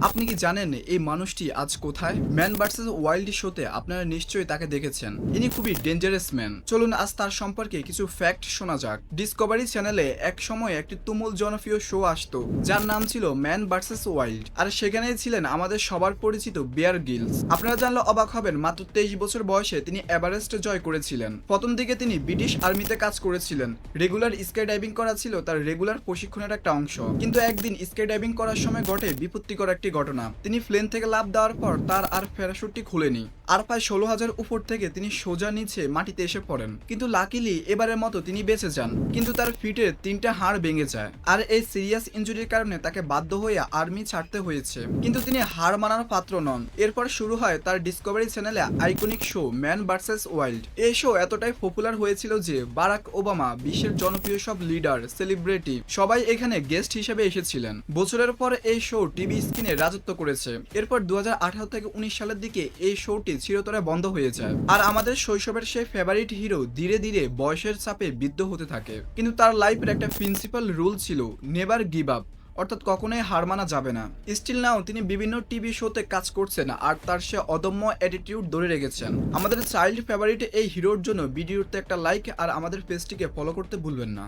আপনি কি জানেন এই মানুষটি আজ কোথায়? ম্যান ভার্সেস ওয়াইল্ড শোতে আপনারা নিশ্চয়ই তাকে দেখেছেন। ইনি খুবই ডেঞ্জারাস ম্যান। চলুন আজ তার সম্পর্কে কিছু ফ্যাক্ট শোনা যাক। ডিসকভারি চ্যানেলে এক সময় একটি তুমুল জনপ্রিয় শো আসতো যার নাম ছিল ম্যান ভার্সেস ওয়াইল্ড, আর সেখানেই ছিলেন আমাদের সবার পরিচিত বিয়ার গিলস। আপনারা জানলে অবাক হবেন, মাত্র 23 বছর বয়সে তিনি এভারেস্ট জয় করেছিলেন। প্রথম দিকে তিনি ব্রিটিশ আর্মিতে কাজ করেছিলেন। রেগুলার স্কাই ডাইভিং করা ছিল তার রেগুলার প্রশিক্ষণের একটা অংশ। কিন্তু একদিন স্কাই ডাইভিং করার সময় ঘটে বিপত্তিকর একটি ঘটনা। তিনি প্লেন থেকে লাফ দেওয়ার পর তার আর প্যারাশুটটি খুলেনি, আর প্রায় 16,000 উপর থেকে তিনি সোজা নিচে মাটিতে এসে পড়েন। কিন্তু লাকিলি এবারের মতো তিনি বেঁচে যান, কিন্তু তার ফিটের 3টা হাড় ভেঙে যায়, আর এই সিরিয়াস ইনজুরির কারণে তাকে বাধ্য হয়ে আর্মি ছাড়তে হয়েছে। কিন্তু তিনি হার মানার পাত্র নন। এরপর শুরু হয় তার ডিসকভারি চ্যানেলে iconic show man versus wild. এই শো এতটাই পপুলার হয়েছিল যে বারাক ওবামা, বিশ্বের জনপ্রিয় সব লিডার, সেলিব্রিটি সবাই এখানে গেস্ট হিসেবে এসেছিলেন। বছরের পর এই শো টিভি স্ক্রিনে রাজত্ব করেছে। এরপর 2018 থেকে 19 সালের দিকে এই শোটি চিরতরে বন্ধ হয়ে যায়, আর আমাদের শৈশবের সেই ফেভারিট হিরো ধীরে ধীরে বয়সের চাপে বৃদ্ধ হতে থাকে। কিন্তু তার লাইফের একটা প্রিন্সিপাল রুল ছিল, নেভার গিভ আপ, অর্থাৎ কখনোই হার মানা যাবে না। স্টিল নাও তিনি বিভিন্ন টিভি শোতে কাজ করছেন, আর তার সে অদম্য অ্যাটিটিউড ধরে রেখেছেন। আমাদের চাইল্ড ফেভারিট এই হিরোর জন্য ভিডিওতে একটা লাইক আর আমাদের পেজটিকে ফলো করতে ভুলবেন না।